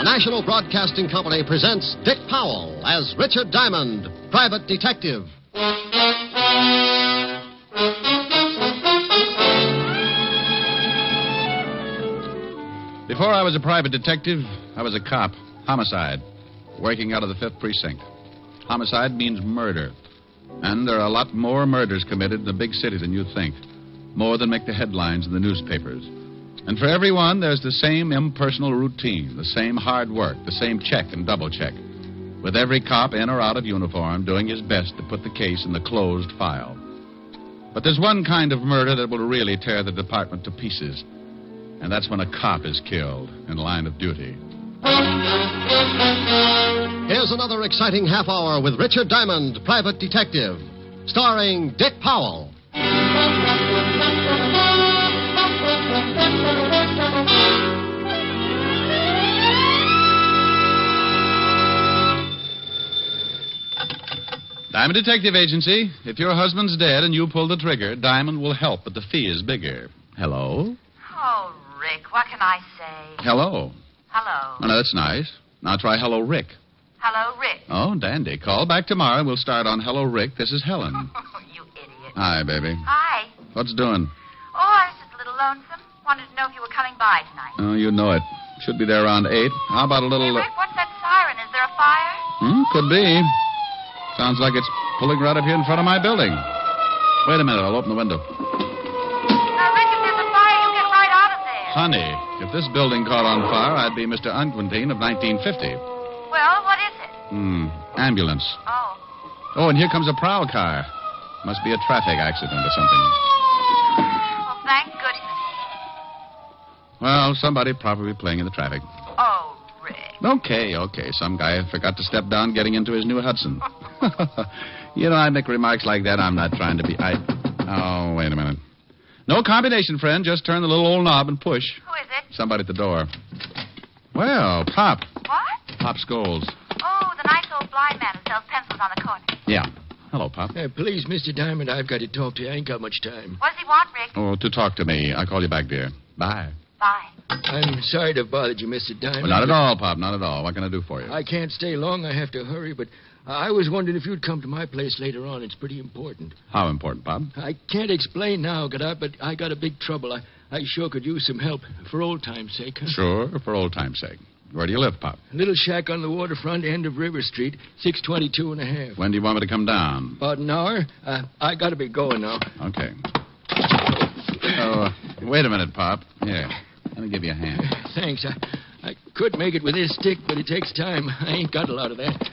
The National Broadcasting Company presents Dick Powell as Richard Diamond, Private Detective. Before I was a private detective, I was a cop. Homicide. Working out of the 5th Precinct. Homicide means murder. And there are a lot more murders committed in the big city than you think. More than make the headlines in the newspapers. And for everyone, there's the same impersonal routine, the same hard work, the same check and double check. With every cop in or out of uniform doing his best to put the case in the closed file. But there's one kind of murder that will really tear the department to pieces. And that's when a cop is killed in line of duty. Here's another exciting half hour with Richard Diamond, Private Detective, starring Dick Powell. Diamond Detective Agency. If your husband's dead and you pull the trigger, Diamond will help, but the fee is bigger. Hello? Oh, Rick, what can I say? Hello. Hello. Oh, no, that's nice. Now try Hello, Rick. Hello, Rick. Oh, dandy. Call back tomorrow and we'll start on Hello, Rick. This is Helen. You idiot. Hi, baby. Hi. What's doing? Oh, I was just a little lonesome. Wanted to know if you were coming by tonight. Oh, you know it. Should be there around 8. How about a little... Hey, Rick, what's that siren? Is there a fire? Could be. Sounds like it's pulling right up here in front of my building. Wait a minute. I'll open the window. Now, Rick, if there's a fire, you get right out of there. Honey, if this building caught on fire, I'd be Mr. Confronting of 1950. Well, what is it? Ambulance. Oh. Oh, and here comes a prowl car. Must be a traffic accident or something. Well, thank goodness. Well, somebody probably playing in the traffic. Oh, Rick. Okay. Some guy forgot to step down getting into his new Hudson. You know, I make remarks like that. I'm not trying to be... Oh, wait a minute. No combination, friend. Just turn the little old knob and push. Who is it? Somebody at the door. Well, Pop. What? Pop Scholes. Oh, the nice old blind man who sells pencils on the corner. Yeah. Hello, Pop. Please, Mr. Diamond, I've got to talk to you. I ain't got much time. What does he want, Rick? Oh, to talk to me. I'll call you back, dear. Bye. Bye. I'm sorry to have bothered you, Mr. Diamond. Well, not at all, Pop. Not at all. What can I do for you? I can't stay long. I have to hurry, but I was wondering if you'd come to my place later on. It's pretty important. How important, Pop? I can't explain now, but I got a big trouble. I sure could use some help for old time's sake. Huh? Sure, for old time's sake. Where do you live, Pop? A little shack on the waterfront end of River Street, 622 and a half. When do you want me to come down? About an hour. I got to be going now. Okay. Oh, wait a minute, Pop. Here. Let me give you a hand. Thanks. I could make it with this stick, but it takes time. I ain't got a lot of that.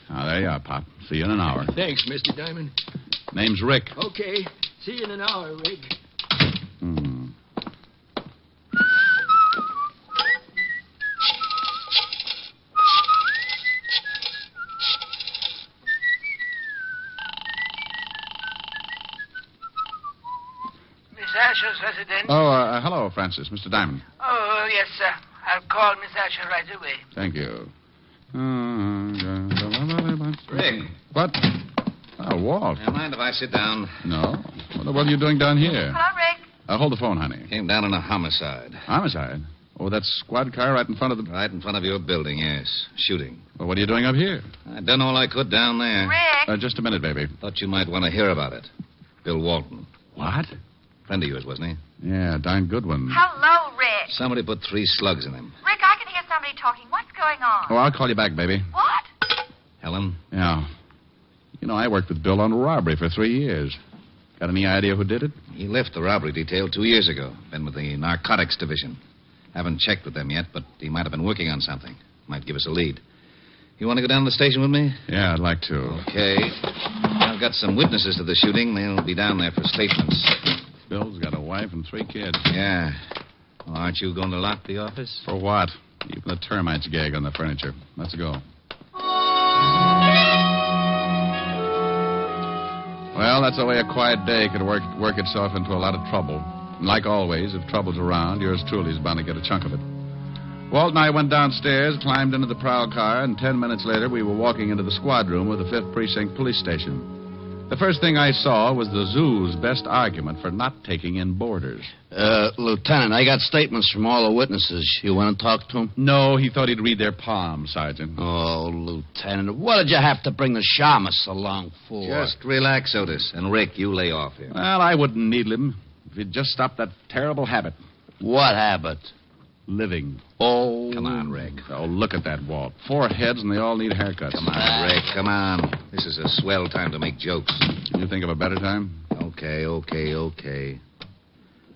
Oh, there you are, Pop. See you in an hour. Thanks, Mr. Diamond. Name's Rick. Okay. See you in an hour, Rick. Asher's residence? Oh, hello, Francis. Mr. Diamond. Oh, yes, sir. I'll call Miss Asher right away. Thank you. Rick. What? Oh, Walt. Mind if I sit down? No. What are you doing down here? Hello, Rick. Hold the phone, honey. Came down on a homicide. Homicide? Oh, that squad car right in front of the... Right in front of your building, yes. Shooting. Well, what are you doing up here? I done all I could down there. Rick. Just a minute, baby. Thought you might want to hear about it. Bill Walton. What? Friend of yours, wasn't he? Yeah, darn good one. Hello, Rick. Somebody put 3 slugs in him. Rick, I can hear somebody talking. What's going on? Oh, I'll call you back, baby. What? Helen? Yeah. You know, I worked with Bill on robbery for 3 years. Got any idea who did it? He left the robbery detail 2 years ago. Been with the narcotics division. Haven't checked with them yet, but he might have been working on something. Might give us a lead. You want to go down to the station with me? Yeah, I'd like to. Okay. I've got some witnesses to the shooting. They'll be down there for statements. Bill's got a wife and 3 kids. Yeah. Well, aren't you going to lock the office? For what? Even the termites gag on the furniture. Let's go. Well, that's the way a quiet day could work itself into a lot of trouble. And like always, if trouble's around, yours truly is bound to get a chunk of it. Walt and I went downstairs, climbed into the prowl car, and 10 minutes later we were walking into the squad room of the 5th Precinct Police Station. The first thing I saw was the zoo's best argument for not taking in boarders. Lieutenant, I got statements from all the witnesses. You want to talk to them? No, he thought he'd read their palms, Sergeant. Oh, Lieutenant, what did you have to bring the shamus along for? Just relax, Otis. And Rick, you lay off here. Well, I wouldn't needle him if he'd just stopped that terrible habit. What habit? Living. Oh. Come on, Rick. Oh, look at that, Walt. 4 heads and they all need haircuts. Come on, Rick. Come on. This is a swell time to make jokes. Can you think of a better time? Okay.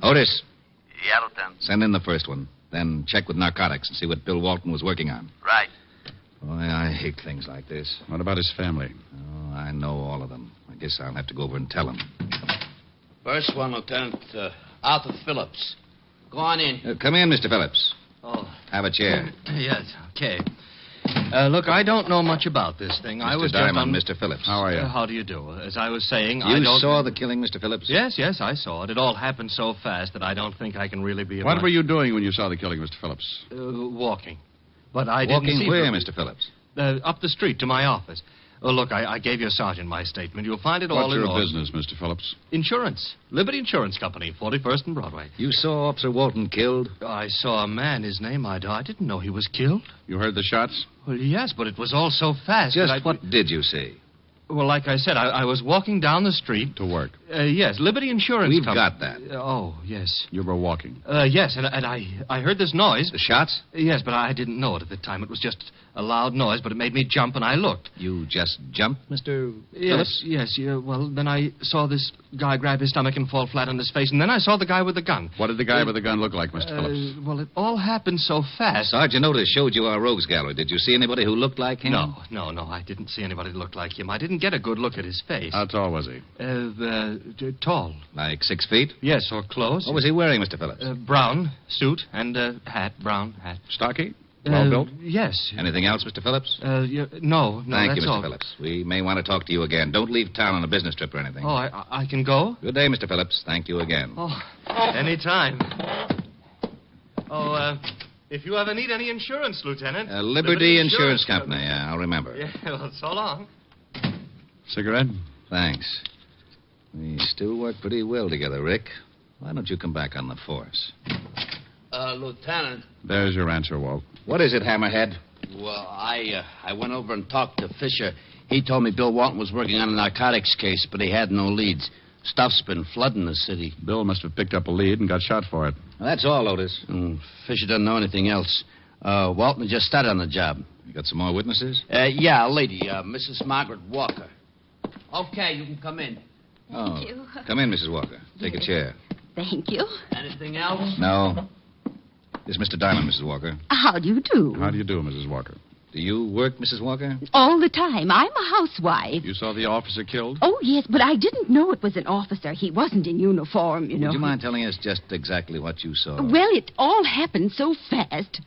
Otis, Yeah, Lieutenant. send in the first one. Then check with narcotics and see what Bill Walton was working on. Right. Boy, I hate things like this. What about his family? Oh, I know all of them. I guess I'll have to go over and tell them. First one, Lieutenant, Arthur Phillips. Go on in. Come in, Mr. Phillips. Oh, Have a chair. yes, okay. Look, I don't know much about this thing. I was Mr. Diamond, just on... Mr. Phillips. How are you? How do you do? As I was saying, You I don't... saw the killing, Mr. Phillips? Yes, I saw it. It all happened so fast that I don't think I can really be... What were you doing when you saw the killing, Mr. Phillips? Walking. But I Walking didn't see... where, her- Mr. Phillips? Up the street to my office. Oh, look, I gave your sergeant my statement. You'll find it all What's in your order. business, Mr. Phillips? Insurance. Liberty Insurance Company, 41st and Broadway. You saw Officer Walton killed? I saw a man, his name I didn't know he was killed. You heard the shots? Well, yes, but it was all so fast. that Just what did you see? Well, like I said, I was walking down the street. To work. Yes, Liberty Insurance We've Company. got that. Oh, yes. You were walking. Yes, and I heard this noise. The shots? Yes, but I didn't know it at the time. It was just a loud noise, but it made me jump, and I looked. You just jumped, Mr. Phillips? Yes, yeah. Well, then I saw this guy grab his stomach and fall flat on his face, and then I saw the guy with the gun. What did the guy with the gun look like, Mr. Phillips? Well, it all happened so fast. Sergeant Otis showed you our rogues gallery. Did you see anybody who looked like him? No, I didn't see anybody that looked like him. I didn't get a good look at his face. How tall was he? Tall. Like 6 feet? Yes, or clothes. What was he wearing, Mr. Phillips? Brown suit and hat, brown hat. Stocky? Well built? Yes. Anything else, Mr. Phillips? No, Thank that's you, Mr. all. Phillips. We may want to talk to you again. Don't leave town on a business trip or anything. Oh, I can go? Good day, Mr. Phillips. Thank you again. Oh, anytime. Oh, if you ever need any insurance, Lieutenant. Liberty Insurance Company. Yeah, I'll remember. Yeah, well, so long. Cigarette? Thanks. We still work pretty well together, Rick. Why don't you come back on the force? Lieutenant, There's your answer, Walt. What is it, Hammerhead? well, I went over and talked to Fisher. He told me Bill Walton was working on a narcotics case, but he had no leads. Stuff's been flooding the city. Bill must have picked up a lead and got shot for it. Well, that's all, Otis. Fisher doesn't know anything else. Walton just started on the job. You got some more witnesses? Yeah, a lady, Mrs. Margaret Walker. Okay, you can come in. Oh, you. come in, Mrs. Walker. Take a chair. Thank you. Anything else? No. This is Mr. Diamond, Mrs. Walker. How do you do? How do you do, Mrs. Walker? Do you work, Mrs. Walker? All the time. I'm a housewife. You saw the officer killed? Oh, yes, but I didn't know it was an officer. He wasn't in uniform, you know. Would you mind telling us just exactly what you saw? Well, it all happened so fast.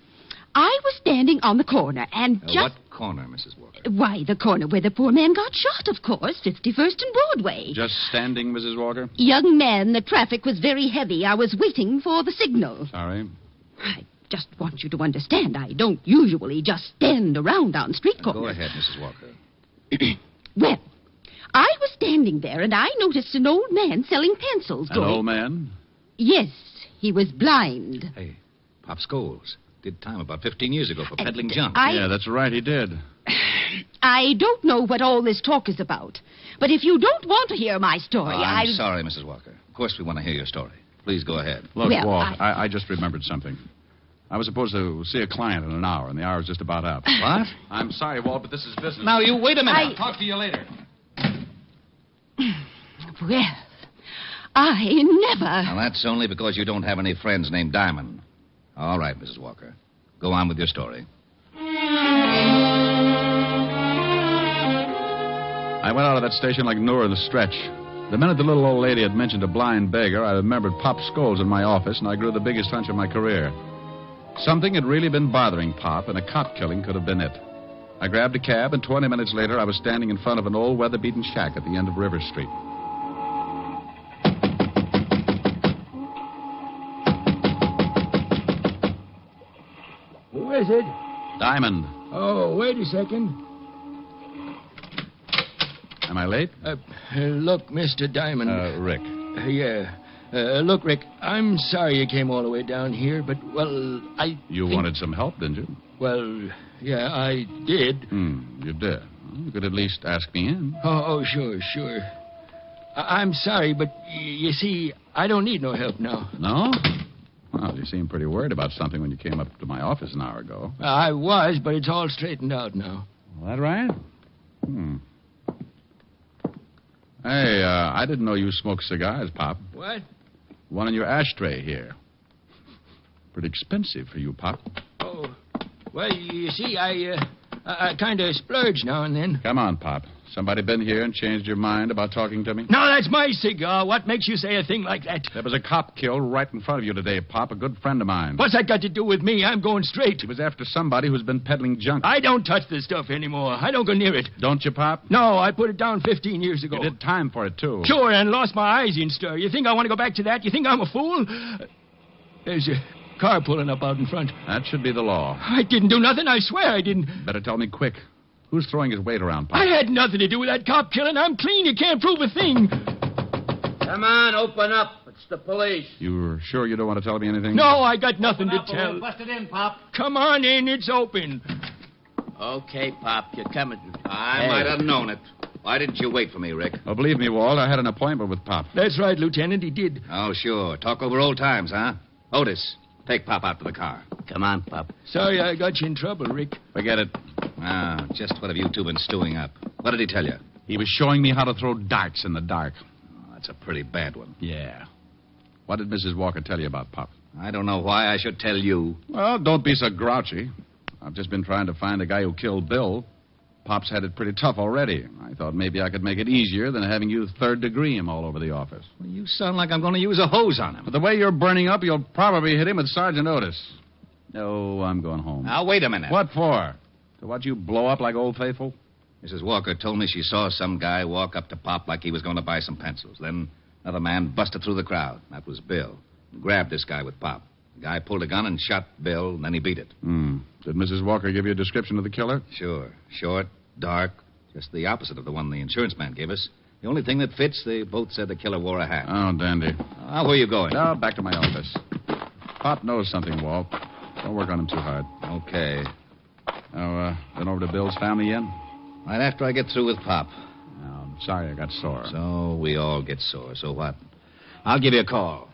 I was standing on the corner and just... What corner, Mrs. Walker? Why, the corner where the poor man got shot, of course. 51st and Broadway. Just standing, Mrs. Walker? Young man, the traffic was very heavy. I was waiting for the signal. Sorry. I just want you to understand, I don't usually just stand around on street corners. Go ahead, Mrs. Walker. Well, I was standing there and I noticed an old man selling pencils. An old man? Yes, he was blind. Hey, Pop Scholes did time about 15 years ago for peddling junk. Yeah, that's right, he did. I don't know what all this talk is about, but if you don't want to hear my story, I'm sorry, Mrs. Walker. Of course we want to hear your story. Please go ahead. Look, Well, Walt, I just remembered something. I was supposed to see a client in an hour, and the hour's just about up. What? I'm sorry, Walt, but this is business. Now, you wait a minute. I- I'll talk to you later. Well, I never... Now, that's only because you don't have any friends named Diamond. All right, Mrs. Walker. Go on with your story. I went out of that station like Noir in the stretch. The minute the little old lady had mentioned a blind beggar, I remembered Pop Scholes in my office, and I grew the biggest hunch of my career. Something had really been bothering Pop, and a cop killing could have been it. I grabbed a cab, and 20 minutes later, I was standing in front of an old weather-beaten shack at the end of River Street. is it? Diamond. Oh, wait a second. Am I late? Look, Mr. Diamond. Rick. Yeah. Look, Rick, I'm sorry you came all the way down here, but, well, You wanted some help, didn't you? Well, yeah, I did. You did. Well, you could at least ask me in. Oh, sure. I'm sorry, but you see, I don't need no help now. No? Well, you seemed pretty worried about something when you came up to my office an hour ago. I was, but it's all straightened out now. That right? Hey, I didn't know you smoked cigars, Pop. What? One in your ashtray here. Pretty expensive for you, Pop. Oh, well, you see, I kind of splurge now and then. Come on, Pop. Somebody been here and changed your mind about talking to me? No, that's my cigar. What makes you say a thing like that? There was a cop killed right in front of you today, Pop, a good friend of mine. What's that got to do with me? I'm going straight. He was after somebody who's been peddling junk. I don't touch this stuff anymore. I don't go near it. Don't you, Pop? No, I put it down 15 years ago. You did time for it, too. Sure, and lost my eyes in stir. You think I want to go back to that? You think I'm a fool? There's a car pulling up out in front. That should be the law. I didn't do nothing. I swear I didn't. Better tell me quick. Who's throwing his weight around, Pop? I had nothing to do with that cop killing. I'm clean. You can't prove a thing. Come on, open up. It's the police. You're sure you don't want to tell me anything? No, I got nothing to Open up or tell. we'll bust it in, Pop. Come on in. It's open. Okay, Pop, you're coming. I might have known it. Why didn't you wait for me, Rick? Oh, believe me, Walt, I had an appointment with Pop. That's right, Lieutenant. He did. Oh, sure. Talk over old times, huh? Otis, take Pop out to the car. Come on, Pop. Sorry I got you in trouble, Rick. Forget it. Ah, just what have you two been stewing up? What did he tell you? He was showing me how to throw darts in the dark. Oh, that's a pretty bad one. Yeah. What did Mrs. Walker tell you about Pop? I don't know why I should tell you. Well, don't be so grouchy. I've just been trying to find a guy who killed Bill. Pop's had it pretty tough already. I thought maybe I could make it easier than having you third-degree him all over the office. Well, you sound like I'm going to use a hose on him. But the way you're burning up, you'll probably hit him with Sergeant Otis. No, I'm going home. Now, wait a minute. What for? To watch you blow up like Old Faithful? Mrs. Walker told me she saw some guy walk up to Pop like he was going to buy some pencils. Then another man busted through the crowd. That was Bill. Grabbed this guy with Pop. The guy pulled a gun and shot Bill, and then he beat it. Did Mrs. Walker give you a description of the killer? Sure. Short, dark, just the opposite of the one the insurance man gave us. The only thing that fits, they both said the killer wore a hat. Oh, dandy. Where are you going? Now, back to my office. Pop knows something, Walt. Don't work on him too hard. Okay. Now, been over to Bill's family yet? Right after I get through with Pop. I'm sorry I got sore. So we all get sore. So what? I'll give you a call.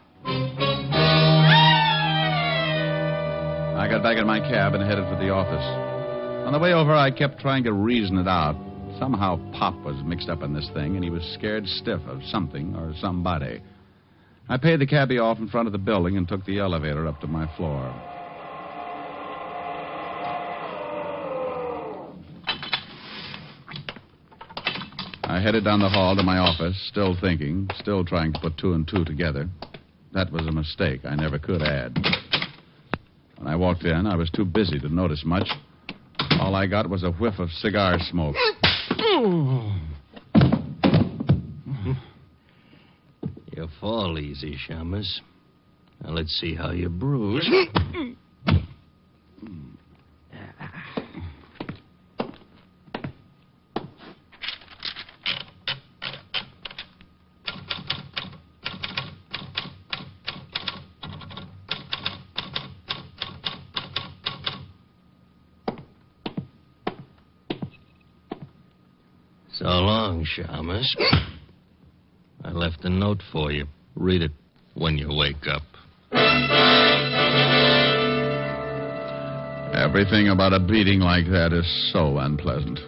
I got back in my cab and headed for the office. On the way over, I kept trying to reason it out. Somehow Pop was mixed up in this thing, and he was scared stiff of something or somebody. I paid the cabbie off in front of the building and took the elevator up to my floor. I headed down the hall to my office, still thinking, still trying to put two and two together. That was a mistake. I never could add. When I walked in, I was too busy to notice much. All I got was a whiff of cigar smoke. You fall easy, Shamus. Now, let's see how you bruise. So long, Shamus. I left a note for you. Read it when you wake up. Everything about a beating like that is so unpleasant.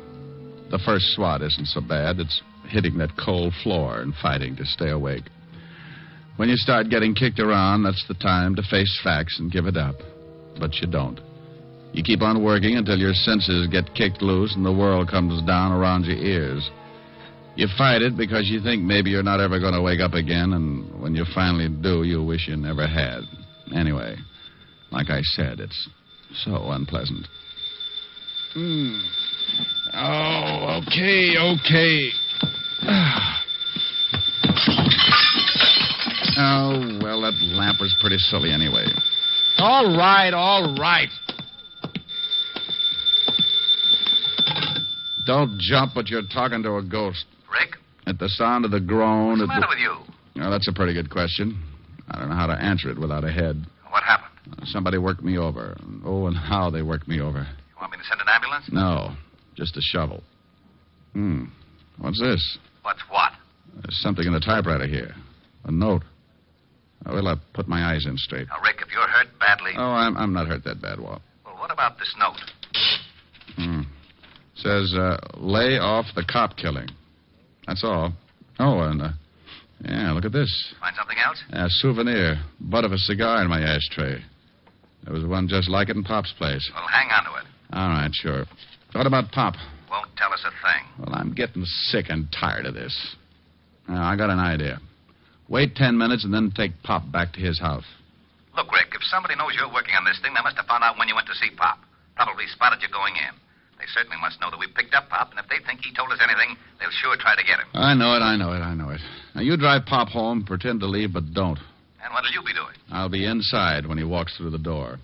The first swat isn't so bad. It's hitting that cold floor and fighting to stay awake. When you start getting kicked around, that's the time to face facts and give it up. But you don't. You keep on working until your senses get kicked loose and the world comes down around your ears. You fight it because you think maybe you're not ever going to wake up again, and when you finally do, you wish you never had. Anyway, like I said, it's so unpleasant. Oh, okay. Oh, well, that lamp was pretty silly anyway. All right. Don't jump, but you're talking to a ghost. Rick? At the sound of the groan... What's the matter with you? Well, that's a pretty good question. I don't know how to answer it without a head. What happened? Somebody worked me over. Oh, and how they worked me over. You want me to send an ambulance? No, just a shovel. What's this? What's what? There's something in the typewriter here. A note. Well, I'll put my eyes in straight. Now, Rick, if you're hurt badly... Oh, I'm not hurt that bad, Walt. Well, what about this note? Says, lay off the cop killing. That's all. Oh, and, yeah, look at this. Find something else? A souvenir. Butt of a cigar in my ashtray. There was one just like it in Pop's place. Well, hang on to it. All right, sure. What about Pop? Won't tell us a thing. Well, I'm getting sick and tired of this. Now, I got an idea. Wait 10 minutes and then take Pop back to his house. Look, Rick, if somebody knows you're working on this thing, they must have found out when you went to see Pop. Probably spotted you going in. They certainly must know that we picked up Pop, and if they think he told us anything, they'll sure try to get him. I know it. Now, you drive Pop home, pretend to leave, but don't. And what'll you be doing? I'll be inside when he walks through the door.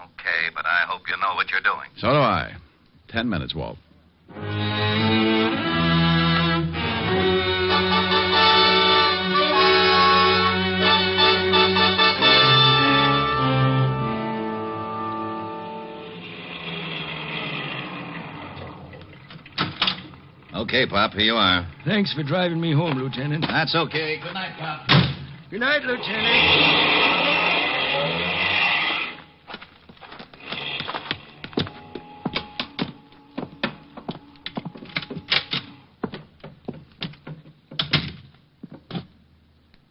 Okay, but I hope you know what you're doing. So do I. 10 minutes, Walt. Okay, Pop, here you are. Thanks for driving me home, Lieutenant. That's okay. Good night, Pop. Good night, Lieutenant.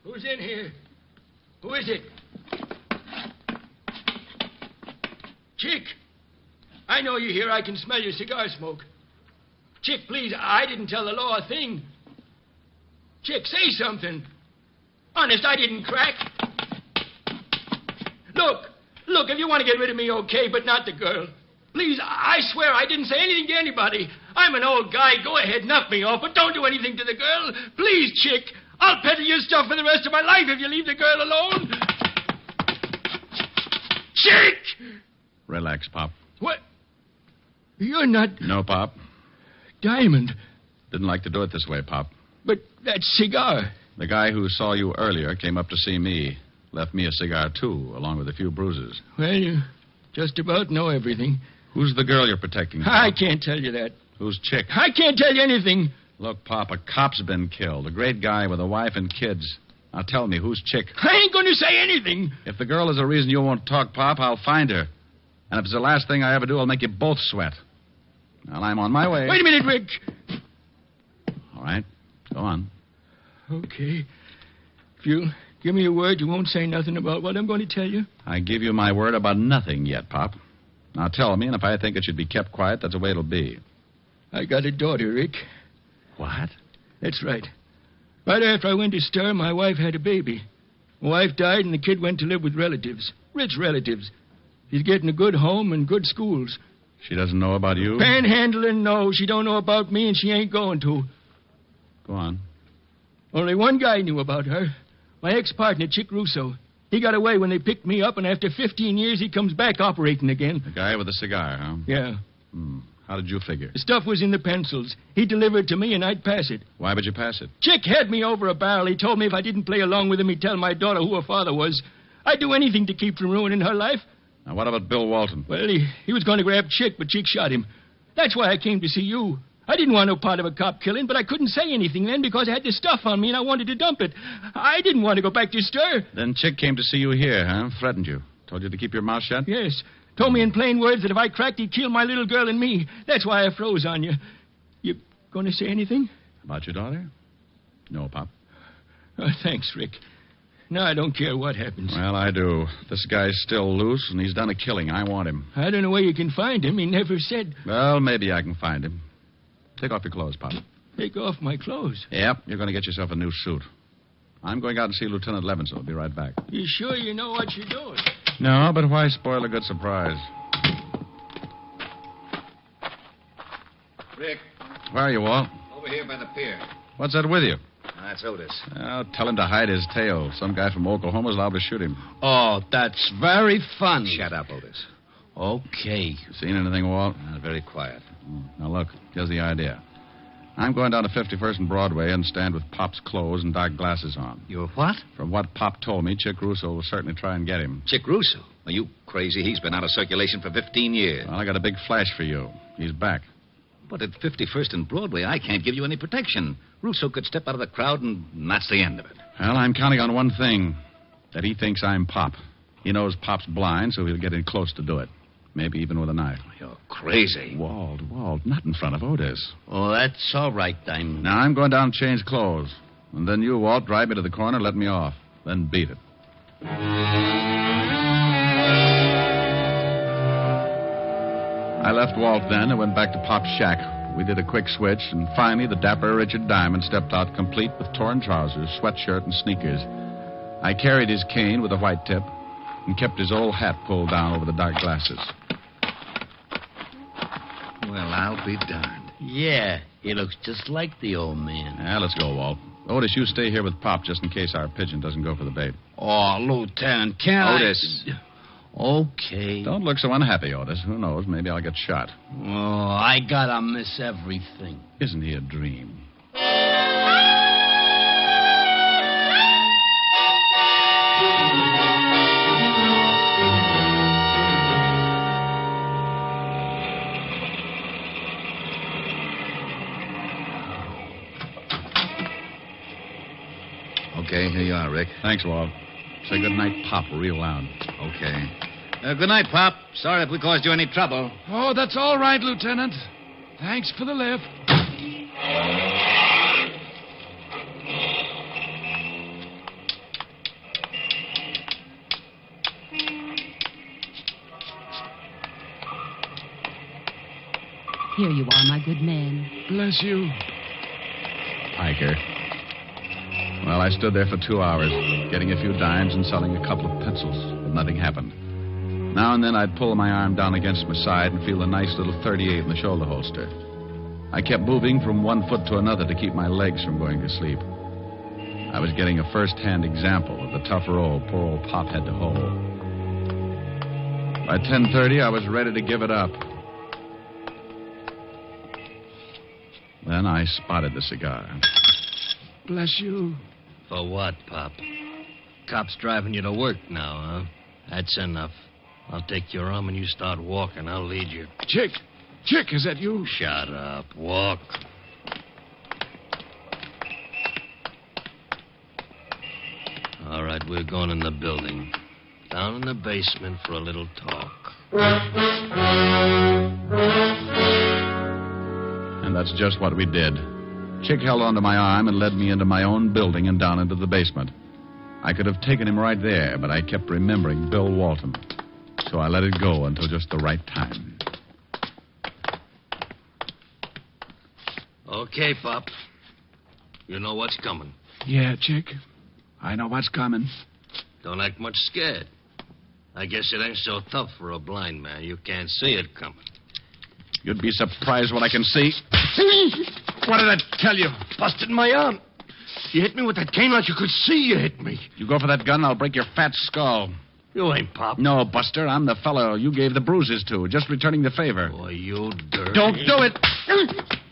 Who's in here? Who is it? Chick! I know you're here. I can smell your cigar smoke. Chick, please, I didn't tell the law a thing. Chick, say something. Honest, I didn't crack. Look, if you want to get rid of me, okay, but not the girl. Please, I swear I didn't say anything to anybody. I'm an old guy. Go ahead, knock me off, but don't do anything to the girl. Please, Chick. I'll peddle your stuff for the rest of my life if you leave the girl alone. Chick! Relax, Pop. What? You're not... No, Pop. Diamond. Didn't like to do it this way, Pop. But that cigar... The guy who saw you earlier came up to see me. Left me a cigar, too, along with a few bruises. Well, you just about know everything. Who's the girl you're protecting, Pop? I can't tell you that. Who's Chick? I can't tell you anything. Look, Pop, a cop's been killed. A great guy with a wife and kids. Now tell me, who's Chick? I ain't going to say anything. If the girl is a reason you won't talk, Pop, I'll find her. And if it's the last thing I ever do, I'll make you both sweat. Well, I'm on my way. Wait a minute, Rick. All right. Go on. Okay. If you'll give me your word, you won't say nothing about what I'm going to tell you. I give you my word about nothing yet, Pop. Now tell me, and if I think it should be kept quiet, that's the way it'll be. I got a daughter, Rick. What? That's right. Right after I went to stir, my wife had a baby. My wife died, and the kid went to live with relatives. Rich relatives. She's getting a good home and good schools. She doesn't know about you? Panhandling, no. She don't know about me, and she ain't going to. Go on. Only one guy knew about her. My ex-partner, Chick Russo. He got away when they picked me up, and after 15 years, he comes back operating again. The guy with the cigar, huh? Yeah. How did you figure? The stuff was in the pencils. He delivered it to me, and I'd pass it. Why would you pass it? Chick had me over a barrel. He told me if I didn't play along with him, he'd tell my daughter who her father was. I'd do anything to keep from ruining her life. Now, what about Bill Walton? Well, he was going to grab Chick, but Chick shot him. That's why I came to see you. I didn't want no part of a cop killing, but I couldn't say anything then because I had the stuff on me and I wanted to dump it. I didn't want to go back to stir. Then Chick came to see you here, huh? Threatened you. Told you to keep your mouth shut? Yes. Told me in plain words that if I cracked, he'd kill my little girl and me. That's why I froze on you. You going to say anything? About your daughter? No, Pop. Thanks, Rick. No, I don't care what happens. Well, I do. This guy's still loose, and he's done a killing. I want him. I don't know where you can find him. He never said. Well, maybe I can find him. Take off your clothes, Pop. Take off my clothes? Yep, you're going to get yourself a new suit. I'm going out and see Lieutenant Levinson. I'll be right back. You sure you know what you're doing? No, but why spoil a good surprise? Rick. Where are you, Walt? Over here by the pier. What's that with you? That's Otis. Well, tell him to hide his tail. Some guy from Oklahoma's liable to shoot him. Oh, that's very funny. Shut up, Otis. Okay. Seen anything, Walt? Very quiet. Now, look, here's the idea. I'm going down to 51st and Broadway and stand with Pop's clothes and dark glasses on. You're what? From what Pop told me, Chick Russo will certainly try and get him. Chick Russo? Are you crazy? He's been out of circulation for 15 years. Well, I got a big flash for you. He's back. But at 51st and Broadway, I can't give you any protection. Russo could step out of the crowd, and that's the end of it. Well, I'm counting on one thing. That he thinks I'm Pop. He knows Pop's blind, so he'll get in close to do it. Maybe even with a knife. You're crazy. Walt, not in front of Otis. Oh, that's all right, Diamond. Now, I'm going down and change clothes. And then you, Walt, drive me to the corner, let me off. Then beat it. I left Walt then and went back to Pop's shack. We did a quick switch, and finally the dapper Richard Diamond stepped out complete with torn trousers, sweatshirt, and sneakers. I carried his cane with a white tip and kept his old hat pulled down over the dark glasses. Well, I'll be darned. Yeah, he looks just like the old man. Yeah, let's go, Walt. Otis, you stay here with Pop just in case our pigeon doesn't go for the bait. Oh, Lieutenant, can't Otis. Okay. Don't look so unhappy, Otis. Who knows? Maybe I'll get shot. Oh, I gotta miss everything. Isn't he a dream? Okay, here you are, Rick. Thanks, Walt. Say good night, Pop, real loud. Okay. Good night, Pop. Sorry if we caused you any trouble. Oh, that's all right, Lieutenant. Thanks for the lift. Here you are, my good man. Bless you. Piker. Well, I stood there for 2 hours, getting a few dimes and selling a couple of pencils, but nothing happened. Now and then I'd pull my arm down against my side and feel a nice little .38 in the shoulder holster. I kept moving from one foot to another to keep my legs from going to sleep. I was getting a first-hand example of the tough role poor old Pop had to hold. By 10:30, I was ready to give it up. Then I spotted the cigar. Bless you. For what, Pop? Cop's driving you to work now, huh? That's enough. I'll take your arm and you start walking. I'll lead you. Chick, is that you? Shut up. Walk. All right, we're going in the building. Down in the basement for a little talk. And that's just what we did. Chick held onto my arm and led me into my own building and down into the basement. I could have taken him right there, but I kept remembering Bill Walton. So I let it go until just the right time. Okay, Pop. You know what's coming. Yeah, Chick. I know what's coming. Don't act much scared. I guess it ain't so tough for a blind man. You can't see it coming. You'd be surprised what I can see. What did I tell you? Busted my arm. You hit me with that cane like you could see you hit me. You go for that gun, I'll break your fat skull. You ain't Pop. No, Buster, I'm the fellow you gave the bruises to, just returning the favor. Boy, you dirty. Don't do it!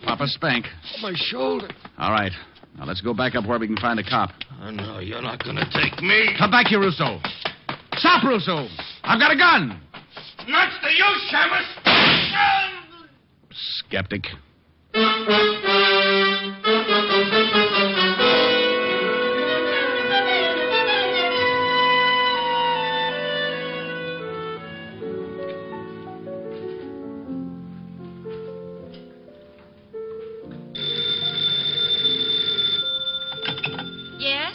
Papa spank. My shoulder. All right. Now let's go back up where we can find a cop. Oh, no, you're not going to take me. Come back here, Russo. Stop, Russo. I've got a gun. Nuts to you, Shamus. Skeptic. Yes?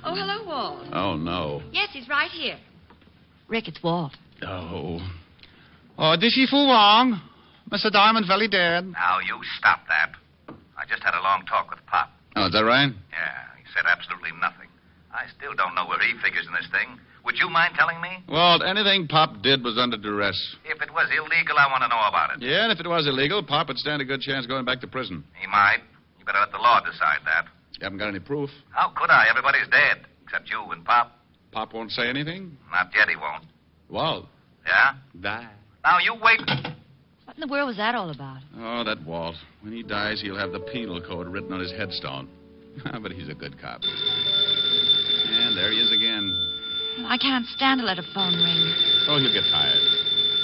Oh, hello, Walt. Oh, no. Yes, he's right here. Rick, it's Walt. Oh. Oh, this is for wrong. Mr. Diamond very dead. Now, you stop that. I just had a long talk with Pop. Oh, is that right? Yeah, he said absolutely nothing. I still don't know where he figures in this thing. Would you mind telling me? Well, anything Pop did was under duress. If it was illegal, I want to know about it. Yeah, and if it was illegal, Pop would stand a good chance going back to prison. He might. You better let the law decide that. You haven't got any proof? How could I? Everybody's dead, except you and Pop. Pop won't say anything? Not yet, he won't. Walt. Yeah? Die. Now, you wait. What in the world was that all about? Oh, that Walt. When he dies, he'll have the penal code written on his headstone. But he's a good cop. And there he is again. I can't stand to let a phone ring. Oh, he'll get tired.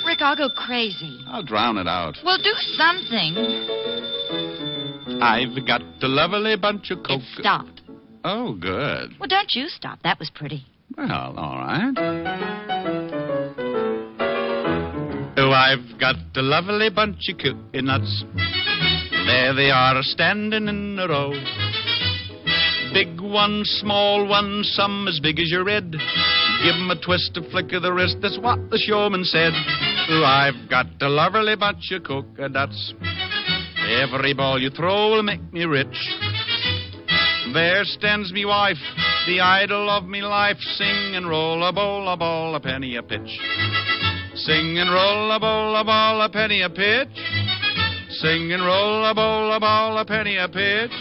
Rick, I'll go crazy. I'll drown it out. Well, do something. I've got a lovely bunch of coke. It stopped. Oh, good. Well, don't you stop. That was pretty. Well, all right. Oh, I've got a lovely bunch of coconuts. There they are standing in a row. Big ones, small ones, some as big as your head. Give 'em a twist, a flick of the wrist, that's what the showman said. Oh, I've got a lovely bunch of coconuts. Every ball you throw will make me rich. There stands me wife, the idol of me life. Sing and roll a bowl, a ball, a penny a pitch. Sing and roll a bowl, a ball, a penny a pitch. Sing and roll a bowl, a ball, a penny a pitch.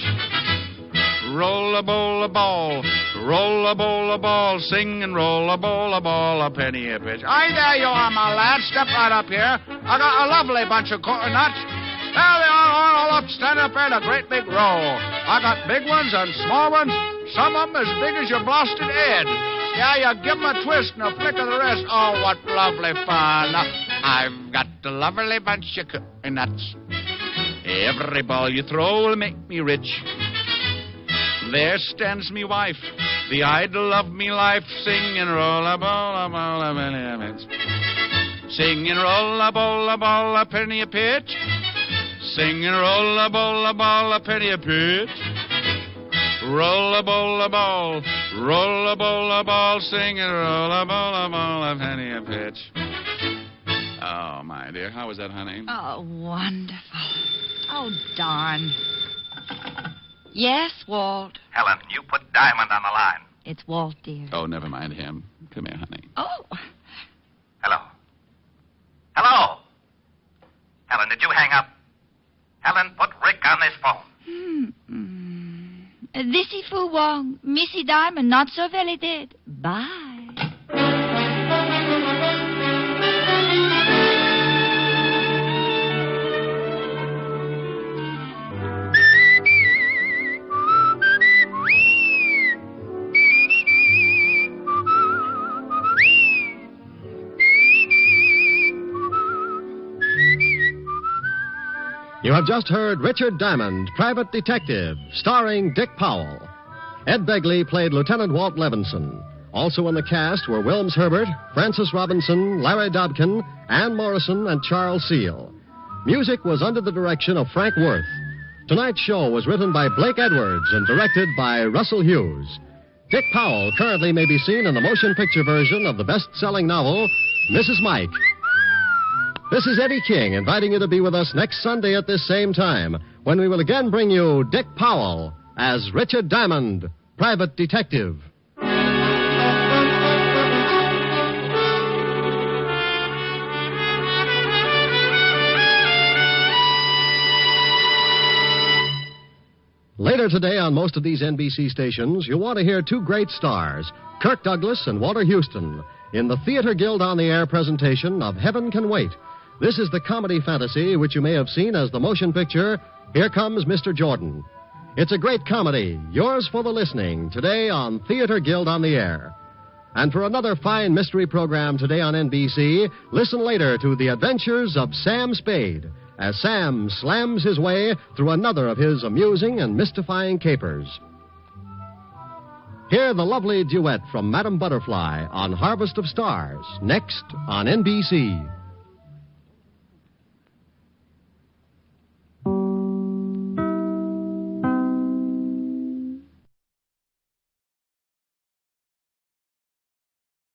Roll a bowl, a ball, roll a bowl, a ball. Sing and roll a bowl, a ball, a penny a pitch. Aye, there you are, my lad. Step right up here. I got a lovely bunch of coconuts. There they are, all up, standing up there in a great big row. I got big ones and small ones, some of them as big as your blasted head. Yeah, you give 'em a twist and a flick of the wrist. Oh, what lovely fun. I've got a lovely bunch of coconuts. Every ball you throw will make me rich. There stands me wife, the idol of me life. Sing and roll a ball, a ball, a penny a pitch. Sing and roll a ball, a ball, a penny a pitch. Sing and roll a ball, a ball, a penny a pitch. Roll a ball, a ball, roll a ball, a ball. Sing and roll a ball, a penny a pitch. Oh, my dear, how was that, honey? Oh, wonderful. Oh, darn. Yes, Walt. Helen, you put Diamond on the line. It's Walt, dear. Oh, never mind him. Come here, honey. Oh. Hello. Hello. Helen, did you hang up? Helen, put Rick on this phone. Thisy Fu Wong, Missy Diamond, not so very dead. Bye. You have just heard Richard Diamond, Private Detective, starring Dick Powell. Ed Begley played Lieutenant Walt Levinson. Also in the cast were Wilms Herbert, Francis Robinson, Larry Dobkin, Ann Morrison, and Charles Seal. Music was under the direction of Frank Worth. Tonight's show was written by Blake Edwards and directed by Russell Hughes. Dick Powell currently may be seen in the motion picture version of the best-selling novel, Mrs. Mike. This is Eddie King inviting you to be with us next Sunday at this same time when we will again bring you Dick Powell as Richard Diamond, Private Detective. Later today on most of these NBC stations, you'll want to hear two great stars, Kirk Douglas and Walter Houston, in the Theater Guild on the Air presentation of Heaven Can Wait. This is the comedy fantasy which you may have seen as the motion picture, Here Comes Mr. Jordan. It's a great comedy, yours for the listening, today on Theater Guild on the Air. And for another fine mystery program today on NBC, listen later to the adventures of Sam Spade, as Sam slams his way through another of his amusing and mystifying capers. Hear the lovely duet from Madame Butterfly on Harvest of Stars, next on NBC.